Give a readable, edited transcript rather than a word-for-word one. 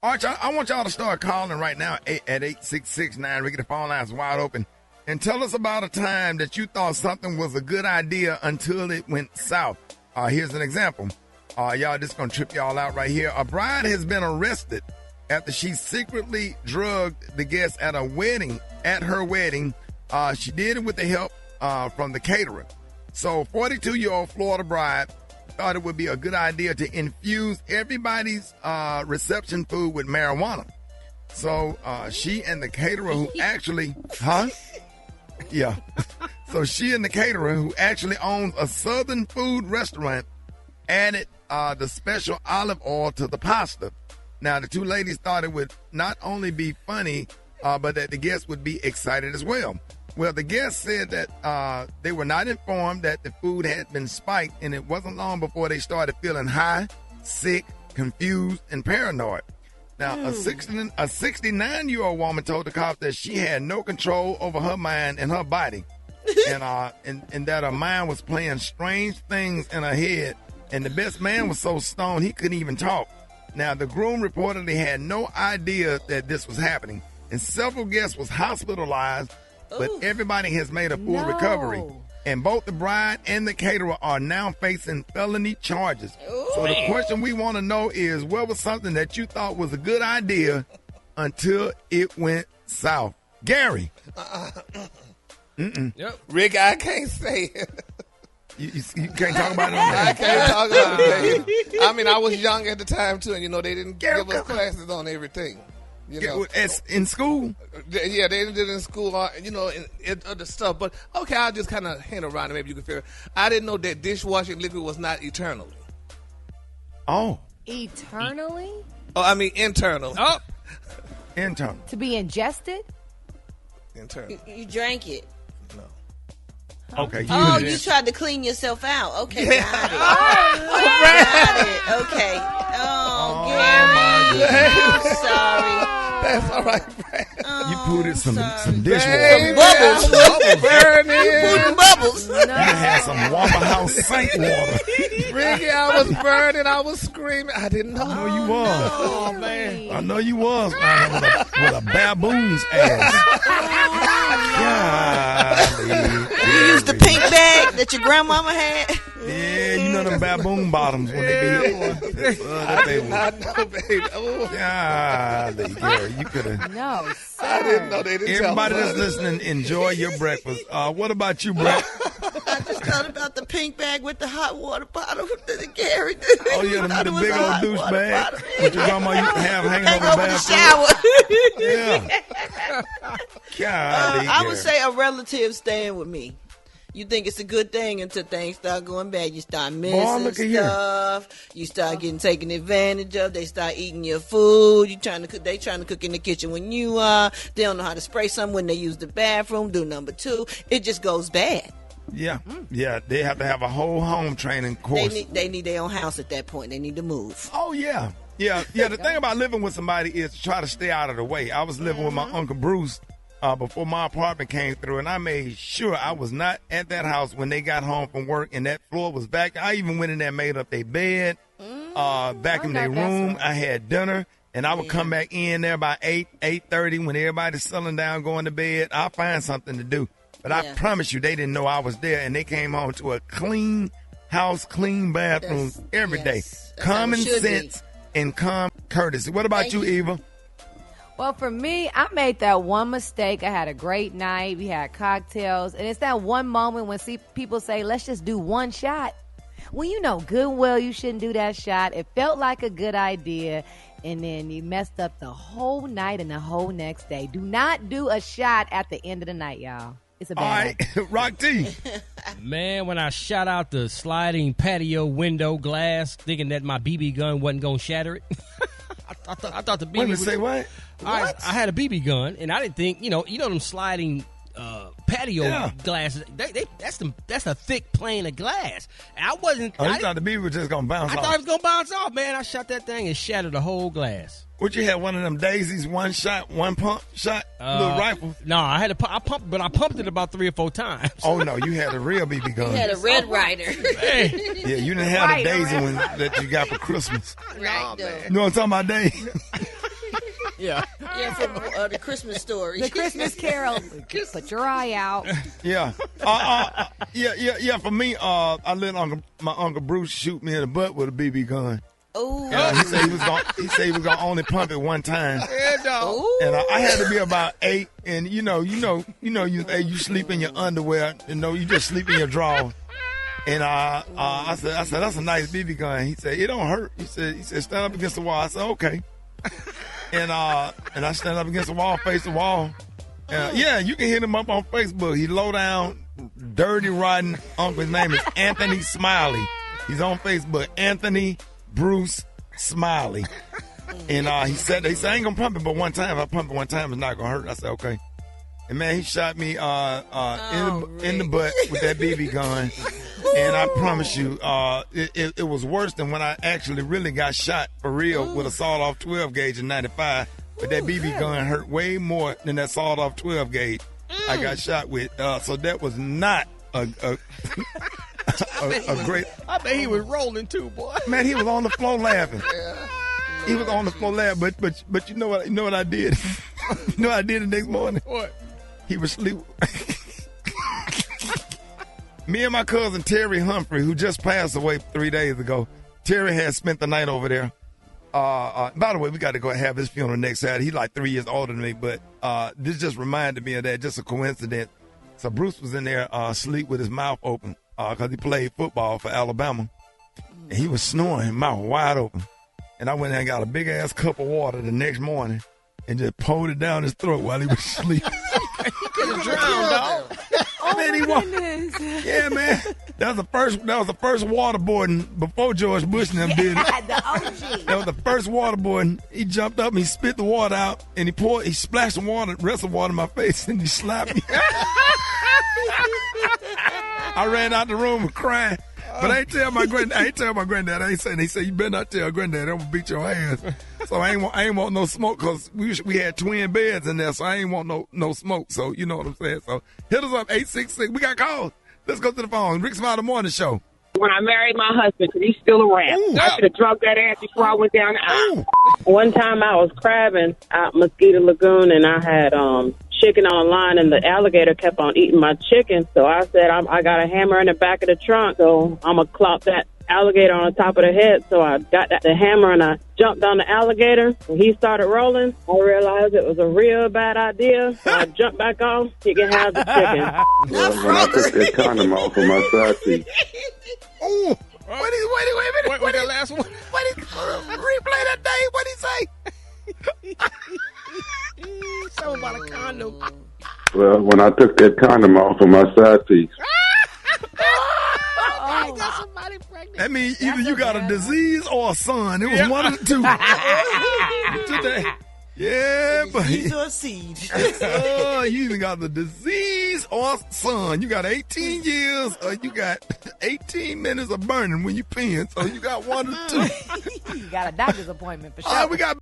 Arch, I want y'all to start calling right now at 866-9. Rickey, the phone line's wide open. And tell us about a time that you thought something was a good idea until it went south. Here's an example. Y'all just going to trip y'all out right here. A bride has been arrested after she secretly drugged the guests at her wedding. She did it with the help from the caterer. So 42-year-old Florida bride thought it would be a good idea to infuse everybody's reception food with marijuana. So she and the caterer who actually, Yeah. So she and the caterer who actually owns a Southern food restaurant added the special olive oil to the pasta. Now, the two ladies thought it would not only be funny, but that the guests would be excited as well. Well, the guests said that they were not informed that the food had been spiked, and it wasn't long before they started feeling high, sick, confused, and paranoid. Now, a 69-year-old woman told the cops that she had no control over her mind and her body, and that her mind was playing strange things in her head, and the best man was so stoned he couldn't even talk. Now, the groom reportedly had no idea that this was happening, and several guests was hospitalized, but everybody has made a full recovery. And both the bride and the caterer are now facing felony charges. So the question we want to know is, what was something that you thought was a good idea until it went south? Gary. Yep. Rick, I can't say it. You can't talk about it on there? I can't talk about it. I mean, I was young at the time, too, and, they didn't give us classes on everything. In school? Yeah, they did it in school, other stuff. But, okay, I'll just kind of hint around it. Maybe you can figure it. I didn't know that dishwashing liquid was not eternally. Oh. Eternally? Oh, I mean internal. Oh. Internal. To be ingested? Internal. You drank it. No. Okay. You tried to clean yourself out. Okay, got it. Got it. Okay. Oh, Gary. I'm sorry. That's all right, Brad. You put it some dishwater. Bubbles. Burning. You put bubbles. You had some Waffle House sink water. Rickey, I was burning. I was screaming. I didn't know. I know you was. Oh, man. I know you was, man, with a baboon's ass. You used the pink bag that your grandmama had? Yeah, you know them baboon bottoms when they be. I know, baby. Oh. Golly, Gary, you could have. No, sir. I didn't know they didn't. Everybody that's listening, enjoy your breakfast. What about you, Brett? I just thought about the pink bag with the hot water bottle that Gary did. Oh, yeah, the big old douche bag that your grandma used to have hanging over the shower. Yeah. Golly, I would say a relative staying with me. You think it's a good thing until things start going bad. You start missing stuff. You start getting taken advantage of. They start eating your food. They trying to cook in the kitchen when you are. They don't know how to spray something when they use the bathroom. Do number two. It just goes bad. Yeah, yeah. They have to have a whole home training course. They need their own house at that point. They need to move. Oh, yeah. Yeah. The thing about living with somebody is to try to stay out of the way. I was living with my Uncle Bruce before my apartment came through, and I made sure I was not at that house when they got home from work, and that floor was back. I even went in there and made up their bed, back in their room. I had dinner, and I would come back in there by 8:30 when everybody's settling down, going to bed. I'll find something to do. But I promise you, they didn't know I was there, and they came home to a clean house, clean bathrooms every day. Common sense and common courtesy. What about you, Eva? Well, for me, I made that one mistake. I had a great night. We had cocktails. And it's that one moment when people say, let's just do one shot. Well, you know good and well you shouldn't do that shot. It felt like a good idea. And then you messed up the whole night and the whole next day. Do not do a shot at the end of the night, y'all. It's a bad All right, Rock T. Man, when I shot out the sliding patio window glass, thinking that my BB gun wasn't going to shatter it. I thought the BB Wait a minute, say what? I had a BB gun, and I didn't think, you know them sliding patio glasses. That's a thick plane of glass. And I wasn't. Oh, you thought the BB was just gonna bounce off? I thought it was gonna bounce off, man. I shot that thing and shattered the whole glass. Would you have one of them daisies, one shot, one pump shot, little rifle? No, I pumped it about 3 or 4 times. Oh no, you had a real BB gun. You had a Red Ryder. Hey. Yeah, you didn't have the daisy one that you got for Christmas. Right, You know what I'm talking about, Dave? Yeah. Yeah, from the Christmas story. The Christmas Carol. Put your eye out. Yeah. Yeah. For me, I let my Uncle Bruce shoot me in the butt with a BB gun. Oh. He said he was gonna only pump it one time. And I had to be about 8. And you sleep in your underwear. You just sleep in your drawers. And I said that's a nice BB gun. He said it don't hurt. He said stand up against the wall. I said okay. And I stand up against the wall, face the wall. Yeah, you can hit him up on Facebook. He low down, dirty, rotten uncle. His name is Anthony Smiley. He's on Facebook. Anthony Bruce Smiley. And they said I ain't gonna pump it but one time. If I pump it one time, it's not gonna hurt. I said okay. And man, he shot me in the butt with that BB gun. And I promise you, it was worse than when I actually really got shot for real with a sawed-off 12 gauge in '95. But that BB gun hurt way more than that sawed-off 12 gauge I got shot with. So that was not a great. I bet he was rolling too, boy. Man, he was on the floor laughing. He was on the floor laughing. But you know what? You know what I did? You know what I did the next morning? What? He was asleep. Me and my cousin Terry Humphrey, who just passed away 3 days ago, Terry had spent the night over there. By the way, we got to go have his funeral next Saturday. He's like 3 years older than me, but this just reminded me of that, just a coincidence. So Bruce was in there asleep with his mouth open because he played football for Alabama. And he was snoring, mouth wide open. And I went in and got a big-ass cup of water the next morning and just poured it down his throat while he was asleep. He could have drowned, dog. Man, he Goodness. yeah, man. That was the first waterboarding before George Bush and them did it. The OG. That was the first waterboarding. He jumped up and he spit the water out and he splashed the rest of the water in my face and he slapped me. I ran out the room crying. But I ain't tell my granddad. I ain't saying. He said, you better not tell granddad. I'm gonna beat your ass. So I ain't want no smoke because we had twin beds in there, so I ain't want no smoke. So you know what I'm saying. So hit us up 866. We got calls. Let's go to the phone. Rick Smiley Morning Show. When I married my husband, 'cause he's still around. Ooh. I should have drugged that ass before I went down the aisle. Ooh. One time I was crabbing out Mosquito Lagoon, and I had chicken on the line, and the alligator kept on eating my chicken. So I said, I got a hammer in the back of the trunk, so I'm going to clop that alligator on the top of the head. So I got the hammer, and I jumped on the alligator. When he started rolling, I realized it was a real bad idea. So I jumped back off. He can have the chicken. Well, when I took that condom off of my side teeth. Ooh. Wait a minute. What that last one? Replay that day. What'd he say? Something about a condom. Well, when I took that condom off of my side teeth. I got somebody pregnant. That means either you got a disease or a son. It was one of the two. Today. Yeah, but Disease or seed. you either got the disease or son. You got 18 years or you got 18 minutes of burning when you peeing. So you got one of the two. You got a doctor's appointment for sure. All right, we got